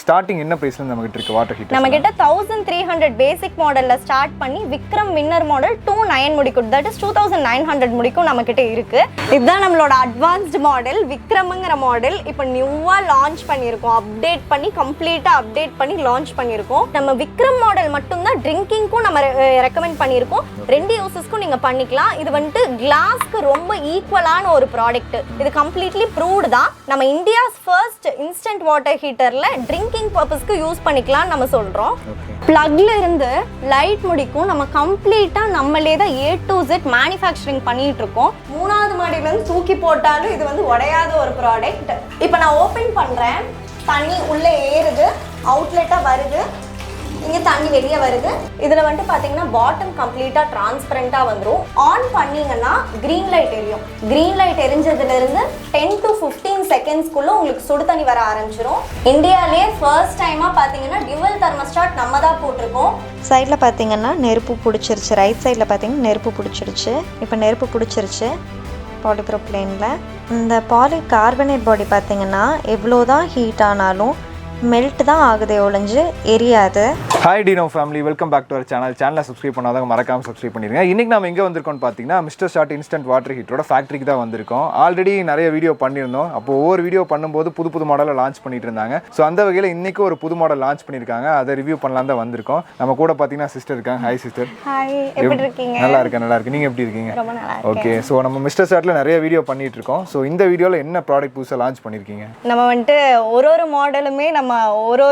Starting என்ன பிரைஸ்ல நம்மகிட்ட இருக்கு வாட்டர் ஹீட்டர்? நம்மகிட்ட 1300 பேசிக் மாடல்ல ஸ்டார்ட் பண்ணி விக்ரம் வின்னர் மாடல் 29 முடிக்கும். தட் இஸ் 2900 முடிக்கும் நம்மகிட்ட இருக்கு. இதுதான் நம்மளோட அட்வான்ஸ்டு மாடல் விக்ரம்ங்கற மாடல். இப்போ நியூவா லான்ச் பண்ணிருக்கோம். அப்டேட் பண்ணி கம்ப்ளீட்டா அப்டேட் பண்ணி லான்ச் பண்ணிருக்கோம். நம்ம விக்ரம் மாடல் மட்டும் தான் ட்ரிங்கிங்க்கும் நம்ம ரெக்கமெண்ட் பண்ணிருக்கோம். ரெண்டு யூசஸ்க்கும் நீங்க பண்ணிக்கலாம். இது வந்து கிளாஸ்க்கு ரொம்ப ஈக்குவலான ஒரு ப்ராடக்ட். இது கம்ப்ளீட்லி ப்ரூவ்ட் தான். நம்ம இந்தியாஸ் ஃபர்ஸ்ட் இன்ஸ்டன்ட் வாட்டர் ஹீட்டர்ல ட்ரிங்கிங் பர்பஸ்க்கு யூஸ் பண்ணிக்கலாம் நம்ம சொல்றோம். பிளக்ல இருந்து லைட் முடிக்கும் நம்ம கம்ப்ளீட்டா நம்மளே தான் A to Z மேனுஃபேக்சரிங் பண்ணிட்டு இருக்கோம். மூணாவது மாடியில இருந்து தூக்கி போட்டாலும் இது வந்து உடையாத ஒரு ப்ராடக்ட். இப்போ நான் ஓபன் பண்றேன். தண்ணி உள்ள ஏறுது, அவுட்லெட்டா வருது, இங்கே தண்ணி வெளியே வருது. இதில் வந்துட்டு பார்த்தீங்கன்னா பாட்டம் கம்ப்ளீட்டாக டிரான்ஸ்பரண்ட்டாக வந்துடும். ஆன் பண்ணிங்கன்னா க்ரீன் லைட் எரியும். க்ரீன் லைட் எரிஞ்சதுலேருந்து 10 to 15 செகண்ட்ஸ்க்குள்ளே உங்களுக்கு சுடு தண்ணி வர ஆரம்பிச்சிடும். இந்தியாவிலே ஃபர்ஸ்ட் டைமாக பார்த்தீங்கன்னா டியூவல் தெர்மோஸ்டாட் நம்ம தான் போட்டிருக்கோம். சைடில் பார்த்தீங்கன்னா நெருப்பு பிடிச்சிருச்சு. ரைட் சைடில் பார்த்தீங்கன்னா நெருப்பு பிடிச்சிருச்சு. இப்போ நெருப்பு பிடிச்சிருச்சு பாலிப்ரோப்ளேனில். இந்த பாலி கார்பனேட் பாடி பார்த்தீங்கன்னா எவ்வளோ தான் ஹீட் ஆனாலும் மெல்ட் தான் ஆகுதே ஒழிஞ்சு எரியாது. Hi Dino family, welcome back to our channel. சேனலை சப்ஸ்கிரைப் பண்ணாதவங்க மறக்காமல் சப்ஸ்கிரைப் பண்ணிடுங்க. இன்றைக்கி நம்ம எங்கே வந்திருக்கோம்னு பார்த்தீங்கன்னா Mr.SHOT இன்ஸ்டன்ட் வாட்டர் ஹீட்டரோட ஃபேக்ட்ரிக்கு தான் வந்திருக்கோம். ஆல்ரெடி நிறைய வீடியோ பண்ணியிருந்தோம். அப்போ ஒவ்வொரு வீடியோ பண்ணும்போது புது மாடலை லான்ச் பண்ணிட்டு இருந்தாங்க. ஸோ அந்த வகையில் இன்றைக்கி ஒரு புது மாடல் லான்ச் பண்ணியிருக்காங்க. அதை ரிவ்யூ பண்ணலாம் தான் வந்திருக்கோம். நம்ம கூட பார்த்தீங்கன்னா சிஸ்டர் இருக்காங்க. Hi sister. ஹாய், எப்படி இருக்கீங்க? நல்லா இருக்கு. நீங்கள் எப்படி இருக்கீங்க? ரொம்ப நல்லா இருக்கேன். ஓகே, ஸோ நம்ம Mr.SHOTல நிறைய வீடியோ பண்ணிட்டு இருக்கோம். ஸோ இந்த வீடியோவில் என்ன ப்ராடக்ட் புதுசாக லான்ச் பண்ணியிருக்கீங்க? நம்ம வந்துட்டு ஒரு மாடலுமே நம்ம ஒரு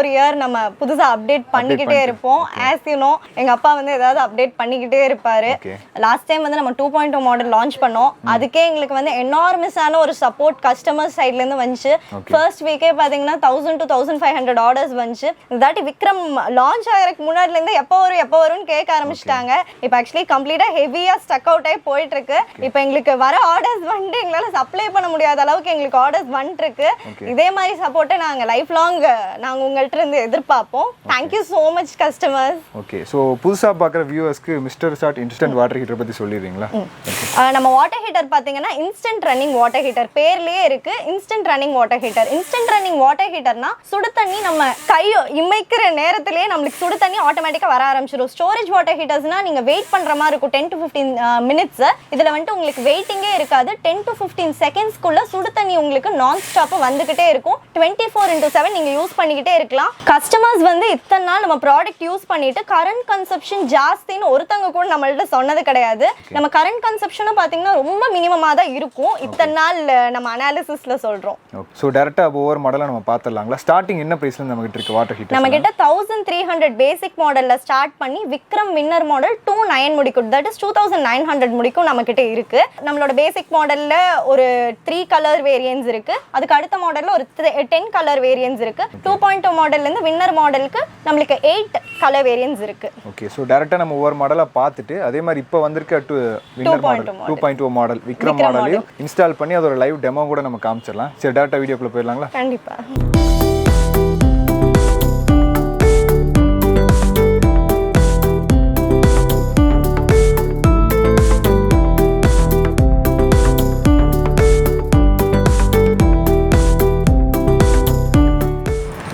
நம்ம புதுசா அப்டேட் பண்ணிக்கிட்டே இருப்போம். ஆஸ் யூ நோ, எங்க அப்பா வந்து ஏதாவது அப்டேட் பண்ணிக்கிட்டே இருப்பாரு. லாஸ்ட் டைம் வந்து நம்ம 2.0 மாடல் லான்ச் பண்ணோம். அதுக்கே எங்களுக்கு வந்து எனார்மஸான ஒரு சப்போர்ட் கஸ்டமர் சைட்ல இருந்து வந்துச்சு. ஃபர்ஸ்ட் வீக்கே பாத்தீங்கன்னா 1000 to 1500 ஆர்டர்ஸ் வந்துச்சு. இதாட்டி விக்ரம் லான்ச் ஆகிறதுக்கு முன்னாடில இருந்து எப்போ வரும்னு கேட்க ஆரம்பிச்சிட்டாங்க. இப்போ ஆக்சுவலி கம்ப்ளீட்டா ஹெவியா ஸ்டக் அவுட் ஆகி போயிட்டு இருக்கு. இப்போ எங்களுக்கு வர ஆர்டர்ஸ் வந்து எங்களால சப்ளை பண்ண முடியாத அளவுக்கு எங்களுக்கு ஆர்டர்ஸ் வந்துட்டு இருக்கு. இதே மாதிரி சப்போர்ட்டை நாங்க லைஃப் லாங் நாங்க உங்கள்ட்ட எதிர்பார்ப்போம். Thank you so much customers. Okay, so புதுசா பார்க்குற வியூவர்ஸ்க்கு Mr.SHOT இன்ஸ்டன்ட் வாட்டர் ஹீட்டர் பத்தி சொல்லிடுறீங்களா? நம்ம வாட்டர் ஹீட்டர் பாத்தீங்கன்னா இன்ஸ்டன்ட் ரன்னிங் வாட்டர் ஹீட்டர் பேர்லயே இருக்கு. Instant running water heater. Instant running water ஹீட்டர்னா சுடு தண்ணி நம்ம கை இமைக்கிற நேரத்திலேயே நம்மளுக்கு சுடு தண்ணி ஆட்டோமேட்டிக்கா வர ஆரம்பிச்சிடும். ஸ்டோரேஜ் வாட்டர் ஹீட்டர்ஸ்னா நீங்க வெயிட் பண்ற மாதிரி இருக்கும் 10 to 15 மினிட்ஸ். இதுல வந்துட்டு உங்களுக்கு வெயிட்டிங்கே இருக்காது. 10 to 15 செகண்ட்ஸ்க்குள்ள சுடு தண்ணி உங்களுக்கு நான் ஸ்டாப்பா வந்துகிட்டே இருக்கும். 24/7 நீங்க யூஸ் பண்ணிக்கிட்டே இருக்கலாம். கஸ்டமர்ஸ் வந்து இத்தனை நாள் நம்ம ப்ராடக்ட் யூஸ் பண்ணிட்டு கரண்ட் கன்சப்ஷன் ஜாஸ்தின்னு ஒருத்தங்க கூட நம்மள்ட்ட சொன்னது கிடையாது. நம்ம கரண்ட் கன்சப்ஷனும் பார்த்தீங்கன்னா ரொம்ப மினிமமாக தான் இருக்கும். இத்தனை நாள் நம்ம அனாலிசிஸ்ல சொல்றோம். ஸோ டேரக்டா ஒவ்வொரு மாடலை நம்ம பார்த்துடலாங்களா? ஸ்டார்டிங் என்ன பிரைஸ்ல நம்ம கிட்ட இருக்கு வாட்டர் ஹீட்டர்? நம்ம கிட்ட 1300 பேசிக் மாடல்ல ஸ்டார்ட் பண்ணி விக்ரம் வின்னர் மாடல் 29 முடிக்கும். தட் இஸ் 2900 முடிக்கும் நம்ம கிட்ட இருக்கு. நம்மளோட பேசிக் மாடல்ல ஒரு 3 கலர் வேரியன்ஸ் இருக்கு. அதுக்கு அடுத்த மாடல்ல ஒரு 10 கலர் வேரியன்ஸ் இருக்கு. 2.0 மாடல்ல இருந்து வின்னர் மாடலுக்கு நமக்கு 8 கலர் வேரியன்ட்ஸ் இருக்கு. ஓகே, சோ டைரக்ட்டா நம்ம ஒவ்வொரு மாடலா பார்த்துட்டு அதே மாதிரி இப்போ வந்திருக்க வின்னர் மாடல் 2.0 மாடல் விக்ரம் மாடலையும் இன்ஸ்டால் பண்ணி அதோட லைவ் டெமோ கூட நம்ம காமிச்சிடலாம். சரி, டைரக்ட்டா வீடியோக்குள்ள போயிடலாங்களா? கண்டிப்பா.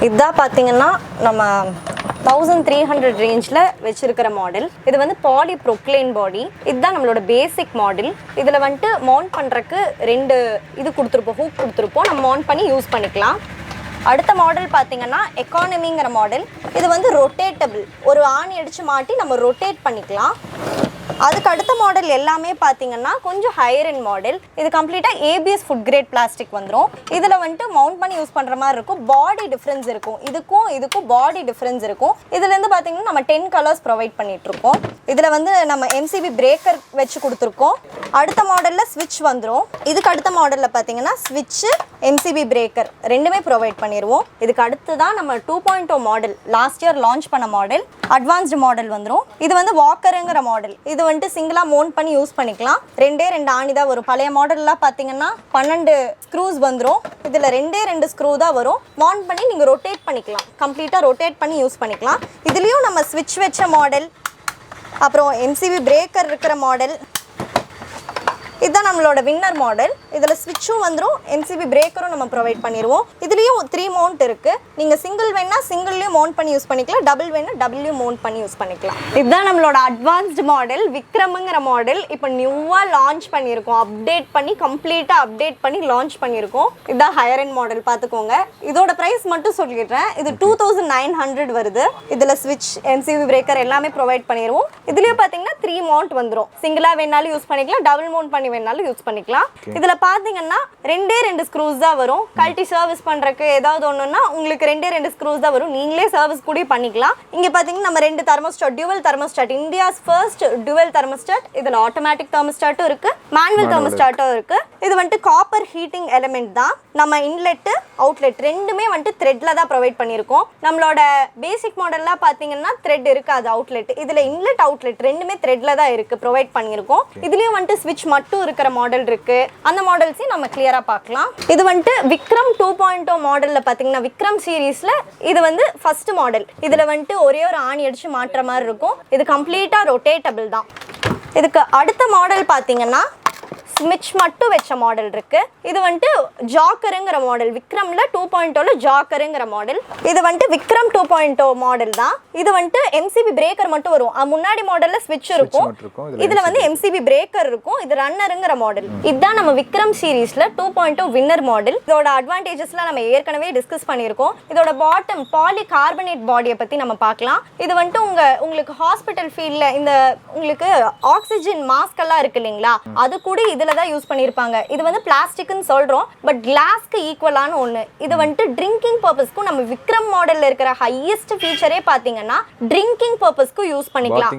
இதான் பார்த்தீங்கன்னா நம்ம 1300 ரேஞ்சில் வச்சிருக்கிற மாடல். இது வந்து பாலிப்ரோப்ளேன் பாடி. இதுதான் நம்மளோட பேசிக் மாடல். இதில் வந்துட்டு மவுண்ட் பண்ணுறதுக்கு 2 இது கொடுத்துருப்போம், ஹூக் கொடுத்துருப்போம். நம்ம மவுண்ட் பண்ணி யூஸ் பண்ணிக்கலாம். அடுத்த மாடல் பார்த்தீங்கன்னா எக்கானமிங்கிற மாடல். இது வந்து ரொட்டேட்டபிள். ஒரு ஆணி அடித்து மாட்டி நம்ம ரொட்டேட் பண்ணிக்கலாம். அதுக்கு அடுத்த மாடல் எல்லாமே பார்த்தீங்கன்னா கொஞ்சம் ஹையர் எண்ட் மாடல். இது கம்ப்ளீட்டாக ஏபிஎஸ் ஃபுட் கிரேட் பிளாஸ்டிக் வந்துடும். இதில் வந்துட்டு மவுண்ட் பண்ணி யூஸ் பண்ணுற மாதிரி இருக்கும். பாடி டிஃப்ரென்ஸ் இருக்கும். இதுக்கும் பாடி டிஃப்ரென்ஸ் இருக்கும். இதுலேருந்து பார்த்தீங்கன்னா நம்ம 10 கலர்ஸ் ப்ரொவைட் பண்ணிகிட்ருக்கோம். இதில் வந்து நம்ம எம்சிபி பிரேக்கர் வச்சு கொடுத்துருக்கோம். அடுத்த மாடலில் ஸ்விட்ச் வந்துடும். இதுக்கு அடுத்த மாடலில் பார்த்தீங்கன்னா ஸ்விட்சு, எம்சிபி பிரேக்கர் ரெண்டுமே ப்ரொவைட் பண்ணிடுவோம். இதுக்கு அடுத்து தான் நம்ம 2.0 மாடல் லாஸ்ட் இயர் லான்ச் பண்ண மாடல் அட்வான்ஸ்டு மாடல் வந்துடும். இது வந்து வாக்கருங்கிற மாடல். இது வந்துட்டு சிங்கிளாக மவுண்ட் பண்ணி யூஸ் பண்ணிக்கலாம். 2 ஆணி தான் வரும். பழைய மாடல்லாம் பார்த்தீங்கன்னா 12 ஸ்க்ரூஸ் வந்துடும். இதில் 2 ஸ்க்ரூ தான் வரும். மவுண்ட் பண்ணி நீங்கள் ரொட்டேட் பண்ணிக்கலாம். கம்ப்ளீட்டாக ரொட்டேட் பண்ணி யூஸ் பண்ணிக்கலாம். இதுலேயும் நம்ம ஸ்விட்ச் வச்ச மாடல், அப்புறம் எம்சிபி பிரேக்கர் இருக்கிற மாடல், இதுதான் நம்மளோட வின்னர் மாடல். இதில் ஸ்விட்சும் வந்துடும், எம்சிபி பிரேக்கரும் நம்ம ப்ரொவைட் பண்ணிடுவோம். இதுலேயும் 3 மவுண்ட் இருக்குது. நீங்கள் சிங்கிள் வேணா சிங்கிள்லேயும் மவுண்ட் பண்ணி யூஸ் பண்ணிக்கலாம், டபுள் வேணா டபுள்லையும் மவுண்ட் பண்ணி யூஸ் பண்ணிக்கலாம். இதுதான் நம்மளோட அட்வான்ஸ்டு மாடல், விக்ரம்ங்கிற மாடல். இப்போ நியூவாக லான்ச் பண்ணியிருக்கோம், அப்டேட் பண்ணி கம்ப்ளீட்டாக அப்டேட் பண்ணி லான்ச் பண்ணியிருக்கோம். இதுதான் ஹையர் எண்ட் மாடல், பார்த்துக்கோங்க. இதோட ப்ரைஸ் மட்டும் சொல்லிடுறேன், இது 2900 வருது. இதில் ஸ்விட்ச், எம்சிபி பிரேக்கர் எல்லாமே ப்ரொவைட் பண்ணிடுவோம். இதுலேயும் பார்த்தீங்கன்னா 3 மவுண்ட் வந்துடும். சிங்கிளாக வேணாலும் யூஸ் பண்ணிக்கலாம், டபுள் மவுண்ட் பண்ணி வேணாலும் யூஸ் பண்ணிக்கலாம். இதில் பார்த்தீங்கன்னா 2 ஸ்க்ரூஸ் தான் வரும். கழட்டி சர்வீஸ் பண்ணுறக்கு ஏதாவது ஒன்றுன்னா உங்களுக்கு 2 ஸ்க்ரூஸ் தான் வரும். நீங்களே சர்வீஸ் கூட பண்ணிக்கலாம். இங்கே பார்த்தீங்கன்னா நம்ம 2 thermostat, dual thermostat, India's first dual thermostat. இதில் ஆட்டோமேட்டிக் தெர்மோஸ்டாட்டும் இருக்குது, மேனுவல் தெர்மோஸ்டாட்டும் இருக்குது. இது வந்துட்டு காப்பர் ஹீட்டிங் எலிமெண்ட் தான். நம்ம இன்லெட்டு அவுட்லெட் ரெண்டுமே வந்துட்டு த்ரெட்டில் தான் ப்ரொவைட் பண்ணியிருக்கோம். நம்மளோட பேசிக் மாடல்லாம் பார்த்தீங்கன்னா த்ரெட் இருக்காது அவுட்லெட். இதில் இன்லெட் அவுட்லெட் ரெண்டுமே த்ரெட்டில் தான் இருக்குது, ப்ரொவைட் பண்ணியிருக்கோம். இதுலேயும் வந்துட்டு ஸ்விட்ச் மட்டும் இருக்கிற மாடல் இருக்குது. அந்த மாடல்ஸையும் நம்ம கிளியராக பார்க்கலாம். இது வந்துட்டு விக்ரம் 2.0 மாடலில் பார்த்தீங்கன்னா விக்ரம் சீரீஸில் இது வந்து ஃபர்ஸ்ட் மாடல். இதில் வந்துட்டு ஒரே ஒரு ஆணி அடித்து மாட்டுற மாதிரி இருக்கும். இது கம்ப்ளீட்டாக ரொட்டேட்டபிள் தான். இதுக்கு அடுத்த மாடல் பார்த்தீங்கன்னா ஸ்விட்ச் மட்டும் வச்ச மாடல் இருக்கு. இது வந்துட்டு ஜாக்கருங்கிற மாடல், விக்ரம்ல 2.0 ஜாக்கருங்கிற மாடல். இது வந்துட்டு விக்ரம் 2.0 மாடல் தான். இது வந்துட்டு எம்சிபி பிரேக்கர் மட்டும் வரும். முன்னாடி மாடல்ல ஸ்விட்ச் இருக்கும், இதுல வந்து எம்சிபி பிரேக்கர் இருக்கும். இது ரன்னருங்கிற மாடல். இதுதான் நம்ம விக்ரம் சீரீஸ்ல 2.0 வின்னர் மாடல். இதோட அட்வான்டேஜஸ்லாம் நம்ம ஏற்கனவே டிஸ்கஸ் பண்ணியிருக்கோம். இதோட பாட்டம் பாலி கார்பனேட் பாடியை பத்தி நம்ம பார்க்கலாம். இது வந்துட்டு உங்களுக்கு ஹாஸ்பிட்டல் ஃபீல்ட்ல இந்த உங்களுக்கு ஆக்சிஜன் மாஸ்க் எல்லாம் இருக்கு இல்லைங்களா, அது கூட இதுல தான் யூஸ் பண்ணிருப்பாங்க. இது வந்து பிளாஸ்டிக்னு சொல்றோம், பட் கிளாஸ்க்கு ஈக்குவலான ஒண்ணு. இது வந்துட்டு ட்ரிங்கிங் பர்பஸ்க்கு நம்ம விக்ரம் மாடல்ல இருக்கிற ஹையஸ்ட் ஃபீச்சரே பாத்தீங்கன்னா ட்ரிங்கிங் பர்பஸ்க்கு யூஸ் பண்ணிக்கலாம்,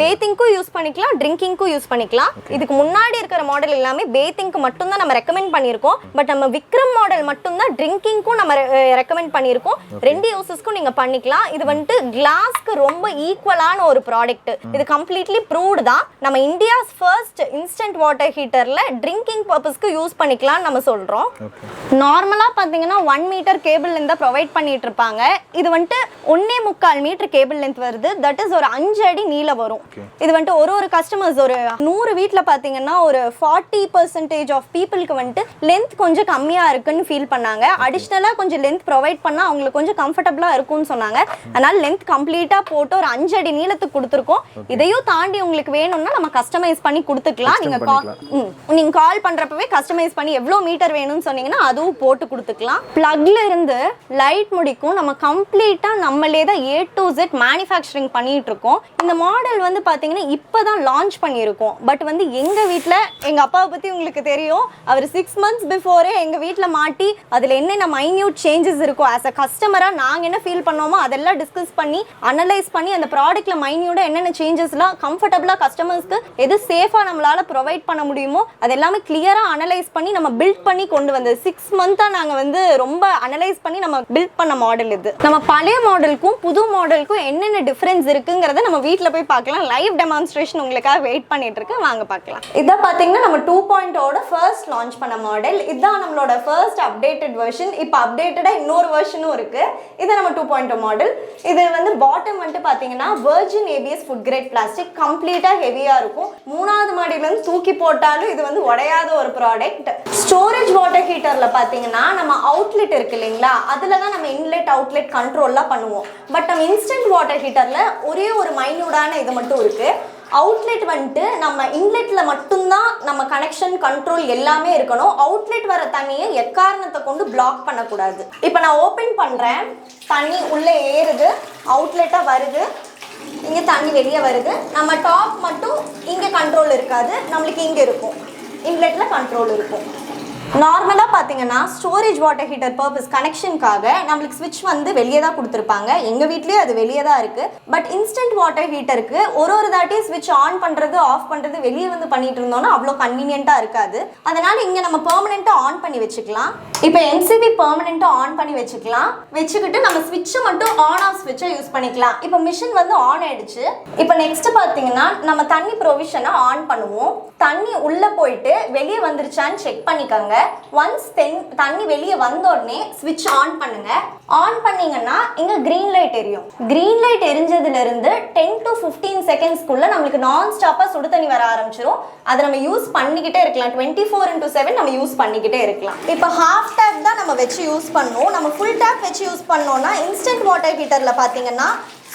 பேத்திங்க்கும் யூஸ் பண்ணிக்கலாம், ட்ரிங்கிங்க்கும் யூஸ் பண்ணிக்கலாம். இதுக்கு முன்னாடி இருக்கிற மாடல் எல்லாமே பேத்திங்க்கு மட்டும் தான் நம்ம ரெக்கமெண்ட் பண்ணியிருக்கோம். பட் நம்ம விக்ரம் மாடல் மட்டும் தான் ட்ரிங்கிங்க்கும் நம்ம ரெக்கமெண்ட் பண்ணியிருக்கோம். 2 யூசஸ்க்கும் நீங்க பண்ணிக்கலாம். இது வந்துட்டு கிளாஸ்க்கு ரொம்ப ஈக்குவலான ஒரு ப்ராடக்ட். இது கம்ப்ளீட்லி ப்ரூவ்டு தான். நம்ம இந்தியாஸ் ஃபர்ஸ்ட் இன்ஸ்டன்ட் வாட்டர் ஹீட்டர்ல ட்ரிங்கிங் பர்பஸ்க்கு யூஸ் பண்ணிக்கலாம் நம்ம சொல்றோம். நார்மலா பாத்தீங்கன்னா 1 மீட்டர் கேபிள் லென்த் ப்ரொவைட் பண்ணிட்டு இருப்பாங்க. இது வந்துட்டு 1.25 மீட்டர் கேபிள் லென்த் வருது. தட் இஸ் ஒரு 5 அடி நீளம் வரும். இது வந்துட்டு ஒரு கஸ்டமர்ஸ் ஒரு 100 வீட்ல பாத்தீங்கன்னா ஒரு 40% ஆஃப் பீப்புளுக்கு வந்துட்டு லென்த் கொஞ்சம் கம்மியா இருக்குன்னு ஃபீல் பண்ணாங்க. அடிஷனலா கொஞ்சம் லென்த் ப்ரொவைட் பண்ணா அவங்களுக்கு கொஞ்சம் கம்ஃபர்டபுளா இருக்கும்னு சொன்னாங்க. அதனால லென்த் கம்ப்ளீட்டா போட்டு ஒரு 5 அடி நீளத்துக்கு கொடுத்துருக்கோம். இதையும் தாண்டி உங்களுக்கு வேணும்னா நம்ம கஸ்டமைஸ் பண்ணி கொடுத்துக்கலாம். நீங்க கால் பண்றப்பவே கஸ்டமைஸ் பண்ணி எவ்வளவு மீட்டர் வேணும்னு சொன்னீங்கன்னா அதுவும் போட்டு கொடுத்துக்கலாம். பிளக்ல இருந்து லைட் முடிக்கும் நம்ம கம்ப்ளீட்டா நம்மளே தான் A to Z மேனுஃபேக்சரிங் பண்ணிட்டு இருக்கோம். இந்த மாடல் வந்து பாத்தீங்கன்னா இப்பதான் லான்ச் பண்ணியிருக்கோம். பட் வந்து எங்க வீட்ல எங்க அப்பாவை பத்தி உங்களுக்கு தெரியும், அவர் 6 months பிஃபோரே எங்க வீட்ல மாட்டி அதுல என்னென்ன மைன்யூட் சேஞ்சஸ் இருக்கும் ஆஸ் அ கஸ்டமரா நாங்க என்ன ஃபீல் பண்ணோமோ அதெல்லாம் டிஸ்கஸ் பண்ணி அனலைஸ் பண்ணி அந்த ப்ராடக்ட்ல மைன்யூட்டா என்னென்ன சேஞ்சஸ்லாம் கம்ஃபர்டபுளா கஸ்டமர்ஸ்க்கு எது சேஃபா நம்மளால ப்ரொவைட் பண்ண முடியுமோ அதெல்லாமே கிளியரா அனலைஸ் பண்ணி நம்ம பில்ட் பண்ணி கொண்டு வந்தது. 6 months நாங்க வந்து ரொம்ப அனலைஸ் பண்ணி நம்ம பில்ட் பண்ண மாடல் இது. நம்ம பழைய மாடலுக்கும் புது மாடலுக்கும் என்னென்ன டிஃபரன்ஸ் இருக்குங்கிறத நம்ம வீட்ல போய் பார்க்கலாம். லைவ் டெமான்ஸ்ட்ரேஷன் உங்களுக்காக வெயிட் பண்ணிட்டு இருக்கு, வாங்க பார்க்கலாம். இத பாத்தீங்கன்னா நம்ம 2.0 ஃபர்ஸ்ட் லான்ச் பண்ண மாடல். இதுதான் நம்மளோட ஃபர்ஸ்ட் அப்டேட்டட் வெர்ஷன். இப்போ அப்டேட்டடா இன்னொரு வெர்ஷனும் இருக்கு. இது நம்ம 2.0 மாடல். இது வந்து பாட்டம் வந்து பாத்தீங்கன்னா virgin ABS food grade plastic, கம்ப்ளீட்டா ஹெவியா இருக்கும். 3வது மாடியில இருந்து தூக்கி போட்டாலும் இது வந்து உடையாத ஒரு ப்ராடக்ட். ஸ்டோரேஜ் வாட்டர் ஹீட்டர்ல பாத்தீங்கன்னா நம்ம அவுட்லெட் இருக்கு இல்லைங்களா, அதுல தான் நம்ம இன்லெட் அவுட்லெட் கண்ட்ரோல்லாம் பண்ணுவோம். பட் நம்ம இன்ஸ்டன்ட் வாட்டர் ஹீட்டர்ல ஒரே ஒரு மைன்யூட்டான இது மட்டும் இருக்கு. அவுட்லெட் வந்துட்டு நம்ம இன்லெட்ல மட்டும்தான் நம்ம கனெக்ஷன் கண்ட்ரோல் எல்லாமே இருக்கணும். அவுட்லெட் வர தண்ணியை எக்காரணத்தை கொண்டு பிளாக் பண்ணக்கூடாது. இப்போ நான் ஓப்பன் பண்றேன், தண்ணி உள்ளே ஏறுது, அவுட்லெட்டா வருது, இங்கே தண்ணி வெளியே வருது. நம்ம டாப் மட்டும் இங்கே கண்ட்ரோல் இருக்காது, நம்மளுக்கு இங்கே இருக்கும், இன்லெட்ல கண்ட்ரோல் இருக்கும். நார்மலாக பார்த்தீங்கன்னா ஸ்டோரேஜ் வாட்டர் ஹீட்டர் பர்பஸ் கனெக்ஷனுக்காக நம்மளுக்கு ஸ்விட்ச் வந்து வெளியே தான் கொடுத்துருப்பாங்க. எங்கள் வீட்லேயே அது வெளியே தான் இருக்குது. பட் இன்ஸ்டன்ட் வாட்டர் ஹீட்டருக்கு ஒரு தாட்டியும் ஸ்விட்ச் ஆன் பண்ணுறது ஆஃப் பண்ணுறது வெளியே வந்து பண்ணிட்டு இருந்தோம்னா அவ்வளோ கன்வீனியண்ட்டாக இருக்காது. அதனால் இங்கே நம்ம பெர்மனெண்ட்டாக ஆன் பண்ணி வச்சுக்கலாம். இப்போ MCB பெர்மனெண்ட்டாக ஆன் பண்ணி வச்சுக்கிட்டு நம்ம ஸ்விட்சை மட்டும் ஆன் ஆஃப் ஸ்விட்சை யூஸ் பண்ணிக்கலாம். இப்போ மிஷின் வந்து ஆன் ஆயிடுச்சு. இப்போ நெக்ஸ்ட் பார்த்தீங்கன்னா நம்ம தண்ணி ப்ரொவிஷனை ஆன் பண்ணுவோம். தண்ணி உள்ளே போயிட்டு வெளியே வந்துருச்சான்னு செக் பண்ணிக்கோங்க. ஒன்ஸ் தண்ணி வெளியே வந்த உடனே ஸ்விட்ச் ஆன் பண்ணுங்க. ஆன் பண்ணீங்கன்னா இங்க கிரீன் லைட் எரியும். கிரீன் லைட் எரிஞ்சதுல இருந்து 10 to 15 செகண்ட்ஸ்க்குள்ள நம்மளுக்கு நான் ஸ்டாப்பா சுடு தண்ணி வர ஆரம்பிச்சிரும். அதை நம்ம யூஸ் பண்ணிக்கிட்டே இருக்கலாம். 24/7 நம்ம யூஸ் பண்ணிக்கிட்டே இருக்கலாம். இப்போ ஹாஃப் டேப் தான் நம்ம வச்சு யூஸ் பண்ணோம். நம்ம ஃபுல் டேப் வச்சு யூஸ் பண்ணோம்னா இன்ஸ்டன்ட் வாட்டர் ஹீட்டர்ல பாத்தீங்கன்னா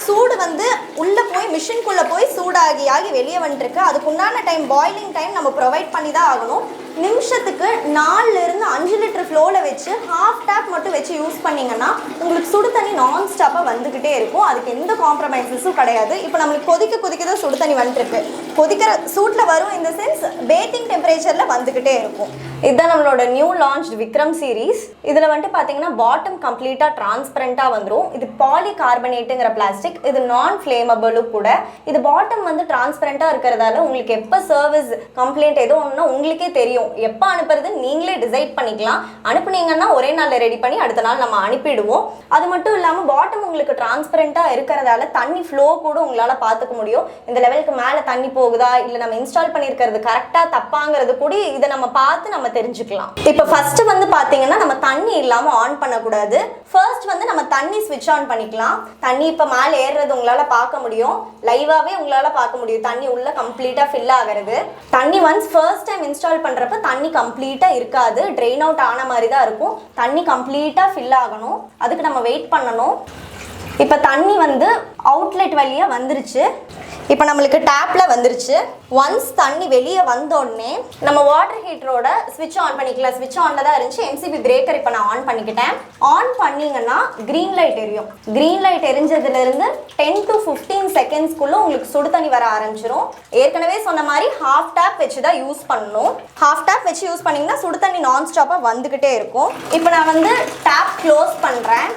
சூடு வந்து உள்ளே போய் மிஷின்குள்ளே போய் சூடாகி வெளியே வந்துருக்கு. அதுக்கு உண்டான டைம் பாய்லிங் டைம் நம்ம ப்ரொவைட் பண்ணி தான் ஆகணும். நிமிஷத்துக்கு 4 to 5 லிட்டர் ஃப்ளோவில் வச்சு ஹாஃப் டேப் மட்டும் வச்சு யூஸ் பண்ணிங்கன்னா உங்களுக்கு சுடு தண்ணி நான் ஸ்டாப்பாக வந்துக்கிட்டே இருக்கும். அதுக்கு எந்த காம்ப்ரமைசஸும் கிடையாது. இப்போ நம்மளுக்கு கொதிக்க தான் சுடு தண்ணி வந்துருக்கு. கொதிக்கிற சூட்டில் வரும், இந்த சென்ஸ் பேக்கிங் டெம்பரேச்சரில் வந்துக்கிட்டே இருக்கும். இதுதான் நம்மளோட நியூ லான்ச் விக்ரம் சீரீஸ். இதில் வந்துட்டு பார்த்தீங்கன்னா பாட்டம் கம்ப்ளீட்டாக டிரான்ஸ்பரண்ட்டாக வந்துடும். இது பாலி கார்பனேட்டுங்கிற பிளாஸ்டிக். இது நான் ஃப்ளேமபிளும் கூட. இது பாட்டம் வந்து டிரான்ஸ்பரண்ட்டாக இருக்கிறதால உங்களுக்கு எப்போ சர்வீஸ் கம்ப்ளைண்ட் ஏதோ ஒன்றுனா உங்களுக்கே தெரியும். எப்போ அனுப்புறது நீங்களே டிசைட் பண்ணிக்கலாம். அனுப்புனீங்கன்னா ஒரே நாளில் ரெடி பண்ணி அடுத்த நாள் நம்ம அனுப்பிடுவோம். அது மட்டும் இல்லாமல் பாட்டம் உங்களுக்கு டிரான்ஸ்பரண்ட்டாக இருக்கிறதால தண்ணி ஃப்ளோ கூட உங்களால் பார்த்துக்க முடியும். இந்த லெவலுக்கு மேலே தண்ணி போகுதா இல்லை நம்ம இன்ஸ்டால் பண்ணியிருக்கிறது கரெக்டாக தப்பாங்கிறது கூட இதை நம்ம பார்த்து நம்ம தெரிஞ்சுக்கலாம். இப்போ ஃபர்ஸ்ட் வந்து பார்த்தீங்கன்னா நம்ம தண்ணி இல்லாமல் ஆன் பண்ணக்கூடாது. ஃபர்ஸ்ட் வந்து நம்ம தண்ணி ஸ்விட்ச் ஆன் பண்ணிக்கலாம். தண்ணி இப்போ மேலே ஏறுறது உங்களால் பார்க்க முடியும். லைவாகவே உங்களால் பார்க்க முடியும் தண்ணி உள்ள கம்ப்ளீட்டாக ஃபில் ஆகிறது. தண்ணி ஒன்ஸ் ஃபர்ஸ்ட் டைம் இன்ஸ்டால் பண்ணுறப்ப தண்ணி கம்ப்ளீட்டாக இருக்காது, ட்ரெயின் அவுட் ஆன மாதிரி தான் இருக்கும். தண்ணி கம்ப்ளீட்டாக ஃபில் ஆகணும். அதுக்கு நம்ம வெயிட் பண்ணணும். இப்போ தண்ணி வந்து அவுட்லெட் வழியாக வந்துருச்சு. இப்போ நம்மளுக்கு டேப்பில் வந்துருச்சு. ஒன்ஸ் தண்ணி வெளியே வந்தோடனே நம்ம வாட்டர் ஹீட்டரோட ஸ்விட்ச் ஆன் பண்ணிக்கலாம். ஸ்விட்ச் ஆனில் தான் இருந்துச்சு. எம்சிபி பிரேக்கர் இப்போ நான் ஆன் பண்ணிக்கிட்டேன். ஆன் பண்ணிங்கன்னா க்ரீன் லைட் எரியும். க்ரீன் லைட் எரிஞ்சதுலேருந்து 10 to 15 செகண்ட்ஸ்க்குள்ளே உங்களுக்கு சுடு தண்ணி வர ஆரம்பிச்சிடும். ஏற்கனவே சொன்ன மாதிரி ஹாஃப் டேப் வச்சு தான் யூஸ் பண்ணணும். ஹாஃப் டேப் வச்சு யூஸ் பண்ணிங்கன்னா சுடு தண்ணி நான் ஸ்டாப்பாக வந்துக்கிட்டே இருக்கும். இப்போ நான் வந்து டேப் க்ளோஸ் பண்ணுறேன்.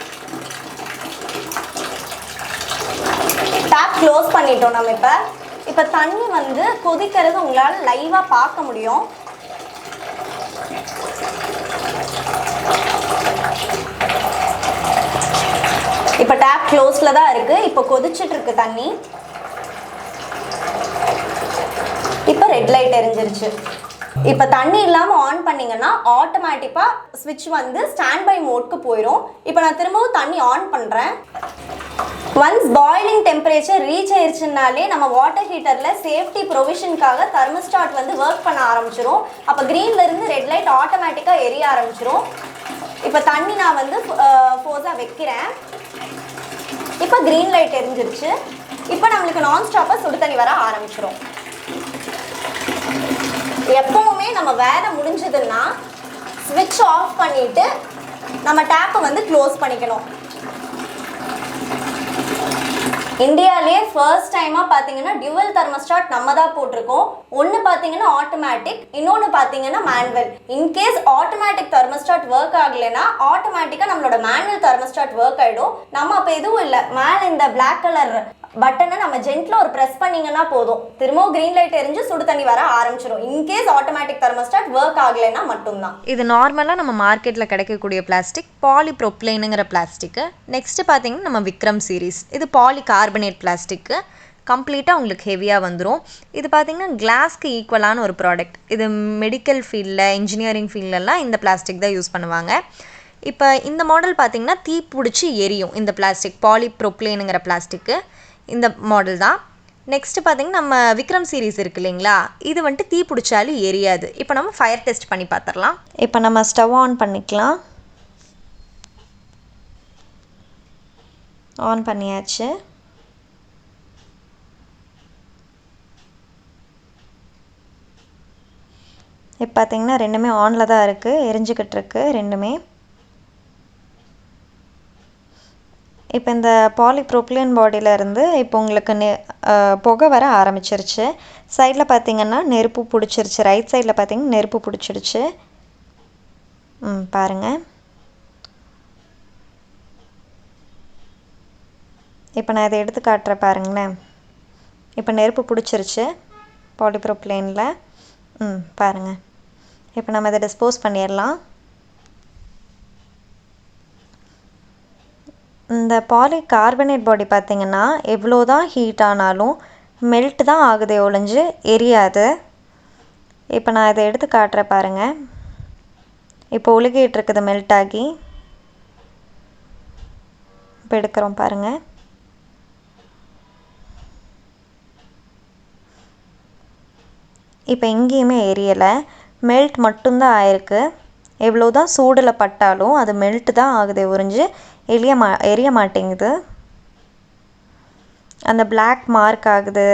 டேப் க்ளோஸ் பண்ணிட்டோம் நம்ம. இப்போ தண்ணி வந்து கொதிக்கிறது உங்களால் லைவாக பார்க்க முடியும். இப்போ டேப் க்ளோஸில் தான் இருக்குது. இப்போ கொதிச்சுட்டு இருக்கு தண்ணி. இப்போ ரெட் லைட் எரிஞ்சிருச்சு. இப்போ தண்ணி இல்லாமல் ஆன் பண்ணிங்கன்னா ஆட்டோமேட்டிக்காக ஸ்விட்ச் வந்து ஸ்டாண்ட் பை மோட்க்கு போயிடும். இப்போ நான் திரும்பவும் தண்ணி ஆன் பண்ணுறேன். ஒன்ஸ் பாய்லிங் டெம்பரேச்சர் ரீச் ஆயிடுச்சுனாலே நம்ம வாட்டர் ஹீட்டரில் சேஃப்டி ப்ரொவிஷனுக்காக தெர்மோஸ்டாட் வந்து ஒர்க் பண்ண ஆரம்பிச்சிடும். அப்போ க்ரீன்லேருந்து ரெட் லைட் ஆட்டோமேட்டிக்காக எரிய ஆரம்பிச்சிடும். இப்போ தண்ணி நான் வந்து ஃபோர்ஸாக வைக்கிறேன். இப்போ க்ரீன் லைட் எரிஞ்சிருச்சு. இப்போ நம்மளுக்கு நான் ஸ்டாப்பாக சுடு தண்ணி வர ஆரம்பிச்சிடும். எப்பவுமே நம்ம வேலை முடிஞ்சதுன்னா ஸ்விட்ச் ஆஃப் பண்ணிவிட்டு நம்ம டேப்பை வந்து க்ளோஸ் பண்ணிக்கணும். இந்தியாவிலேயே ஃபர்ஸ்ட் டைமாக பார்த்தீங்கன்னா டியூவல் தெர்மோஸ்டாட் நம்ம தான் போட்டிருக்கோம். ஒன்று பார்த்தீங்கன்னா ஆட்டோமேட்டிக், இன்னொன்று பார்த்தீங்கன்னா manual. In case automatic thermostat work ஆகலைன்னா ஆட்டோமேட்டிக்காக நம்மளோட மேனுவல் தெர்மோஸ்டாட் ஒர்க் ஆகிடும். நம்ம அப்போ எதுவும் இல்லை, மேலே இந்த பிளாக் கலர் பட்டனை நம்ம ஜென்டில் ஒரு ப்ரெஸ் பண்ணிங்கன்னா போதும், திரும்பவும் க்ரீன் லைட் எரிஞ்சு சுடு தண்ணி வர ஆரம்பிச்சிடும். இன்கேஸ் ஆட்டோமேட்டிக் தெர்மோஸ்டாட் ஒர்க் ஆகலைன்னா மட்டும்தான். இது நார்மலாக நம்ம மார்க்கெட்டில் கிடைக்கக்கூடிய பிளாஸ்டிக் பாலிப்ரோப்ளைனுங்கிற பிளாஸ்டிக்கு. நெக்ஸ்ட்டு பார்த்தீங்கன்னா நம்ம விக்ரம் சீரீஸ். இது பாலி கார்பனேட் பிளாஸ்டிக்கு. கம்ப்ளீட்டாக உங்களுக்கு ஹெவியாக வந்துடும். இது பார்த்திங்கன்னா கிளாஸ்க்கு ஈக்குவலான ஒரு ப்ராடக்ட். இது மெடிக்கல் ஃபீல்டில், இன்ஜினியரிங் ஃபீல்டெல்லாம் இந்த பிளாஸ்டிக் தான் யூஸ் பண்ணுவாங்க. இப்போ இந்த மாடல் பார்த்திங்கன்னா தீ பிடிச்சி எரியும். இந்த பிளாஸ்டிக் பாலிப்ரோப்ளைனுங்கிற பிளாஸ்டிக்கு இந்த மாடல் தான். நெக்ஸ்ட்டு பார்த்திங்கன்னா நம்ம விக்ரம் சீரீஸ் இருக்குது இல்லைங்களா, இது வந்துட்டு தீ பிடிச்சாலும் எரியாது. இப்போ நம்ம ஃபயர் டெஸ்ட் பண்ணி பார்த்துடலாம். இப்போ நம்ம ஸ்டவ் ஆன் பண்ணிக்கலாம். ஆன் பண்ணியாச்சு. இப்போ பார்த்திங்கன்னா ரெண்டுமே ஆனில் தான் இருக்குது, எரிஞ்சிக்கிட்டு இருக்கு ரெண்டுமே. இப்போ இந்த பாலிப்ரோப்ளைன் பாடியிலேருந்து இப்போ உங்களுக்கு புகை வர ஆரம்பிச்சிருச்சு. சைடில் பார்த்திங்கன்னா நெருப்பு பிடிச்சிருச்சு. ரைட் சைடில் பார்த்திங்கன்னா நெருப்பு பிடிச்சிருச்சு. பாருங்கள். இப்போ நான் இதை எடுத்து காட்டுறேன் பாருங்களேன். இப்போ நெருப்பு பிடிச்சிருச்சு பாலிப்ரோப்ளைனில். பாருங்கள். இப்போ நம்ம இதை டிஸ்போஸ் பண்ணிடலாம். இந்த பாலி கார்பனேட் பாடி பார்த்திங்கன்னா எவ்வளோ தான் ஹீட் ஆனாலும் மெல்ட் தான் ஆகுதே ஒழிஞ்சு எரியாது. இப்போ நான் இதை எடுத்து காட்டுறேன் பாருங்கள். இப்போ உலுகிட்டு இருக்குது மெல்ட் ஆகி. இப்போ எடுக்கிறோம் பாருங்கள். இப்போ எங்கேயுமே எரியலை, மெல்ட் மட்டும்தான் ஆயிருக்கு. எவ்வளோ தான் சூடில் பட்டாலும் அது மெல்ட் தான் ஆகுதே ஒழிஞ்சு எரிய மாட்டேங்குது. அந்த பிளாக் மார்க் ஆகுது,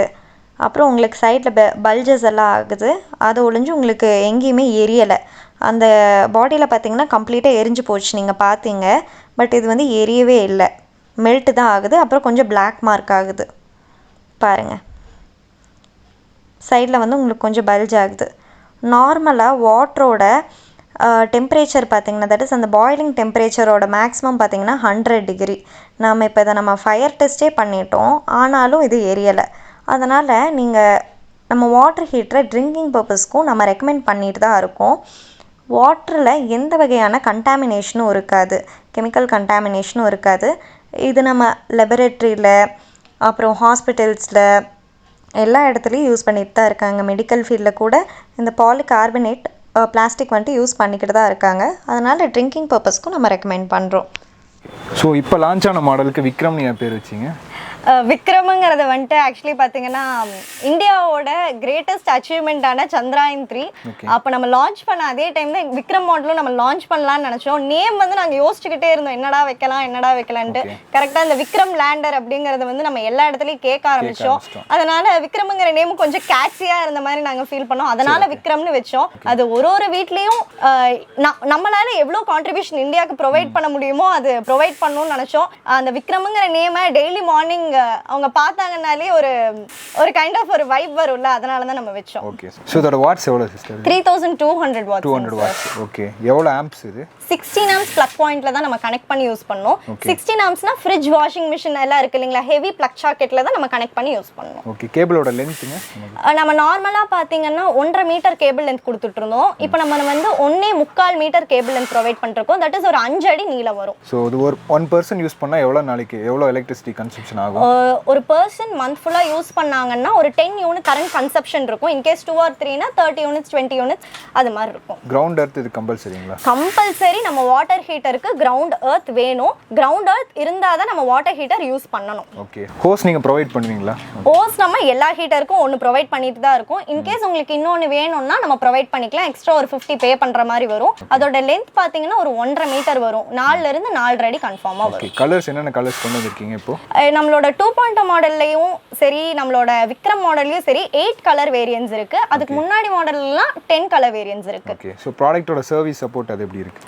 அப்புறம் உங்களுக்கு சைடில் பல்ஜஸ் எல்லாம் ஆகுது. அது ஒழிஞ்சு உங்களுக்கு எங்கேயுமே எரியலை. அந்த பாடியில் பார்த்திங்கன்னா கம்ப்ளீட்டாக எரிஞ்சு போச்சு, நீங்கள் பார்த்தீங்க. பட் இது வந்து எரியவே இல்லை, மெல்ட்டு தான் ஆகுது. அப்புறம் கொஞ்சம் பிளாக் மார்க் ஆகுது பாருங்கள். சைடில் வந்து உங்களுக்கு கொஞ்சம் பல்ஜ் ஆகுது. நார்மலாக வாட்டரோட டெம்பரேச்சர் பார்த்திங்கன்னா, தட் இஸ் அந்த பாயிலிங் டெம்பரேச்சரோட மேக்ஸிமம் பார்த்திங்கன்னா 100 டிகிரி. இப்போ இதை நம்ம ஃபயர் டெஸ்ட்டே பண்ணிட்டோம், ஆனாலும் இது எரியலை. அதனால் நம்ம வாட்டர் ஹீட்டரை ட்ரிங்கிங் பர்பஸ்க்கும் நம்ம ரெக்கமெண்ட் பண்ணிட்டு தான் இருக்கோம். வாட்டரில் எந்த வகையான கண்டாமினேஷனும் இருக்காது, கெமிக்கல் கண்டாமினேஷனும் இருக்காது. இது நம்ம லெபரேட்டரியில், அப்புறம் ஹாஸ்பிட்டல்ஸில் எல்லா இடத்துலையும் யூஸ் பண்ணிட்டு தான் இருக்காங்க. மெடிக்கல் ஃபீல்டில் கூட இந்த பாலிகார்பனேட் பிளாஸ்டிக் வந்துட்டு யூஸ் பண்ணிக்கிட்டு தான் இருக்காங்க. அதனால் ட்ரிங்கிங் பர்பஸ்க்கும் நம்ம ரெக்கமெண்ட் பண்ணுறோம். ஸோ இப்போ லான்ச் ஆன மாடலுக்கு விக்ரம் நீங்கள் பேர் வச்சிங்க. விக்ரமுங்கிறது வந்துட்டு ஆக்சுவலி பார்த்தீங்கன்னா இந்தியாவோட கிரேட்டஸ்ட் அச்சீவ்மெண்ட்டான சந்திராயன் 3. அப்போ நம்ம லான்ச் பண்ண அதே டைம் தான் விக்ரம் மாடலும் நம்ம லான்ச் பண்ணலான்னு நினச்சோம். நேம் வந்து நாங்கள் யோசிச்சுக்கிட்டே இருந்தோம், என்னடா வைக்கலான்ட்டு. கரெக்டாக இந்த விக்ரம் லேண்டர் அப்படிங்கிறத வந்து நம்ம எல்லா இடத்துலையும் கேட்க ஆரம்பித்தோம். அதனால விக்ரமுங்கிற நேமும் கொஞ்சம் கேட்சியாக இருந்த மாதிரி நாங்கள் ஃபீல் பண்ணோம். அதனால விக்ரம்னு வச்சோம். அது ஒரு வீட்லேயும் நம்மளால எவ்வளோ கான்ட்ரிபியூஷன் இந்தியாவுக்கு ப்ரொவைட் பண்ண முடியுமோ அது ப்ரொவைட் பண்ணணும்னு நினச்சோம். அந்த விக்ரமுங்கிற நேமை டெய்லி மார்னிங் அவங்க பார்த்தாங்கனாலே ஒரு கைண்ட் ஆஃப் ஒரு வைப் வரும்ல, அதனால தான் நம்ம வெச்சோம். ஓகே. சோ இதோட வாட்ஸ் எவ்வளவு சிஸ்டர்? 3200 வாட்ஸ். 200 வாட்ஸ். ஓகே. எவ்வளவு ஆம்ப்ஸ் இது? 16 ஆம்ப்ஸ் ப்ளக் பாயிண்ட்ல தான் நம்ம கனெக்ட் பண்ணி யூஸ் பண்ணோம். 16 ஆம்ப்ஸ்னா ஃப்ரிட்ஜ், வாஷிங் மெஷின் எல்லாம் இருக்கு இல்லீங்களா, ஹெவி ப்ளக் சாக்கெட்ல தான் நம்ம கனெக்ட் பண்ணி யூஸ் பண்ணோம். ஓகே. கேபிளோட லெந்த்ங்க நம்ம நார்மலா பாத்தீங்கன்னா 1.5 மீட்டர் கேபிள் லெந்த் கொடுத்துட்டு இருந்தோம். இப்போ நம்ம வந்து 1.25 மீட்டர் கேபிள் லெந்த் ப்ரொவைட் பண்ணிருக்கோம். தட் இஸ் ஒரு 5 அடி நீளம் வரும். சோ இது ஒரு 1 பர்சன் யூஸ் பண்ணா எவ்வளவு நாளைக்கு எவ்வளவு எலக்ட்ரிசிட்டி கன்சம்ப்ஷன் ஆகும்? ஒரு பர்சன் மந்த் ஃபுல்லா யூஸ் பண்ணாங்கன்னா ஒரு 10 யூனிட் கரண்ட் கன்சம்ப்ஷன் இருக்கும். இன் கேஸ் 2 or 3 னா 30 யூனிட்ஸ் 20 யூனிட்ஸ் அது மாதிரி இருக்கும். கிரவுண்ட் எர்த் இது கம்பல்சரிங்களா? கம்பல்சரி. நம்ம வாட்டர் ஹீட்டருக்கு கிரவுண்ட் எர்த் வேணும். கிரவுண்ட் எர்த் இருந்தா தான் நம்ம வாட்டர் ஹீட்டர் யூஸ் பண்ணணும். ஓகே. ஹோஸ் நீங்க ப்ரொவைட் பண்ணுவீங்களா? ஹோஸ் நம்ம எல்லா ஹீட்டருக்கும் ஒன்னு ப்ரொவைட் பண்ணிட்டு தான் இருக்கோம். இன் கேஸ் உங்களுக்கு இன்னொன்னு வேணும்னா நம்ம ப்ரொவைட் பண்ணிக்கலாம். எக்ஸ்ட்ரா ஒரு 50 பே பண்ற மாதிரி வரும். அதோட லெந்த் பாத்தீங்கன்னா ஒரு 1.5 மீட்டர் வரும். 4ல இருந்து 4.5 அடி கன்ஃபார்மா வரும். ஓகே. கலர்ஸ் என்னென்ன கலர்ஸ் கொண்டு வந்திருக்கீங்க இப்போ? நம்மளோட 2.0 மாடல்லையும் சரி, நம்மளோட விக்ரம் மாடல்லையும் சரி 8 கலர் வேரியன்ட்ஸ் இருக்கு. அதுக்கு முன்னாடி மாடல்லாம் 10 கலர் வேரியன்ட்ஸ் இருக்கு. ஓகே. சோ ப்ராடக்ட்டோட சர்வீஸ் சப்போர்ட் அது எப்படி இருக்கு?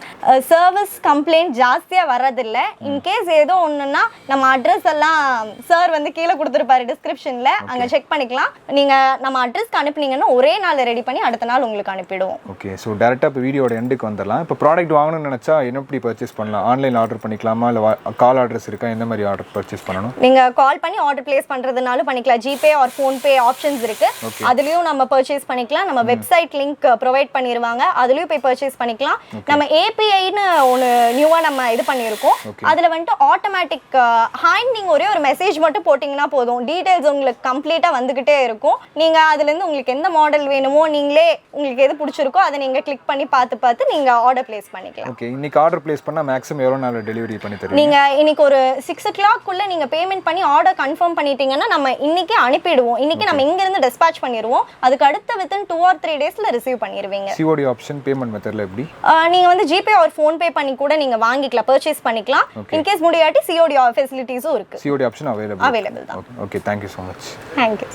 சர்வீஸ் கம்ப்ளைண்ட் ஜாஸ்தியா வரதில்ல. இன் கேஸ் ஏதோ ஒண்ணுன்னா நம்ம அட்ரஸ் எல்லாம் சார் வந்து கீழே கொடுத்துருப்பாரு டிஸ்கிரிப்ஷன்ல, அங்க செக் பண்ணிக்கலாம். நீங்க நம்ம அட்ரஸ்க்கு அனுப்புனீங்கன்னா ஒரே நாள் ரெடி பண்ணி அடுத்த நாள் உங்களுக்கு அனுப்பிடுவோம். ஓகே. சோ டைரக்டா இப்போ வீடியோட எண்டுக்கு வந்துடலாம். இப்போ ப்ராடக்ட் வாங்கணும்னு நினைச்சா எப்படி பர்ச்சேஸ் பண்ணலாம்? ஆன்லைன்ல ஆர்டர் பண்ணிக்கலாமா இல்ல கால் அட்ரஸ் இருக்கா? எந்த மாதிரி ஆர்டர் பர்ச்சேஸ் பண்ணணும்? நீங்க கால் பண்ணி ஆர்டர் பிளேஸ் பண்றதுனாலும் பண்ணிக்கலாம். ஜிபே ஆர் ஃபோன்பே ஆப்ஷன்ஸ் இருக்கு. அதுலயும் நம்ம பர்ச்சேஸ் பண்ணிக்கலாம். நம்ம வெப்சைட் லிங்க் ப்ரொவைட் பண்ணிடுவாங்க, அதுலயும் போய் பர்ச்சேஸ் பண்ணிக்கலாம். நம்ம ஏபிஐன்னு ஒன்று நியூவா நம்ம இது பண்ணியிருக்கோம். அதுல வந்துட்டு ஆட்டோமேட்டிக் ஹாய் நீங்க ஒரே ஒரு மெசேஜ் மட்டும் போட்டிங்கன்னா போதும், டீடைல்ஸ் உங்களுக்கு கம்ப்ளீட்டா வந்துகிட்டே இருக்கும். நீங்க அதுல இருந்து உங்களுக்கு எந்த மாடல் வேணுமோ, நீங்களே உங்களுக்கு எது பிடிச்சிருக்கோ அதை நீங்க கிளிக் பண்ணி பார்த்து நீங்க ஆர்டர் பிளேஸ் பண்ணிக்கலாம். ஓகே. இன்னைக்கு ஆர்டர் பிளேஸ் பண்ணா மேக்ஸிமம் எவ்வளவு நாள் டெலிவரி பண்ணி தருவீங்க? நீங்க இன்னைக்கு ஒரு 6 o'clock குள்ள நீங்க பேமெண்ட் பண்ணி ஆர்டர் கன்ஃபார்ம் பண்ணிட்டீங்கன்னா நம்ம இன்னைக்கு அனுப்பிடுவோம். இன்னைக்கு நம்ம இங்க இருந்து டிஸ்பாட்ச் பண்ணிடுவோம். அதுக்கு அடுத்து within 2 or 3 டேஸ்ல ரிசீவ் பண்ணிடுவீங்க. COD ஆப்ஷன் பேமெண்ட் மெத்தட்ல எப்படி? நீங்க வந்து ஜிபே ஆர் ஃபோன்பே பண்ணி கூட நீங்க வாங்கிக்கலாம், பர்ச்சேஸ் பண்ணிக்கலாம். இன் கேஸ் முடியாட்டி COD ஃபெசிலிட்டிஸும் இருக்கு. COD ஆப்ஷன் அவைலபிள் தான். Okay. Thank you so much. Thank you.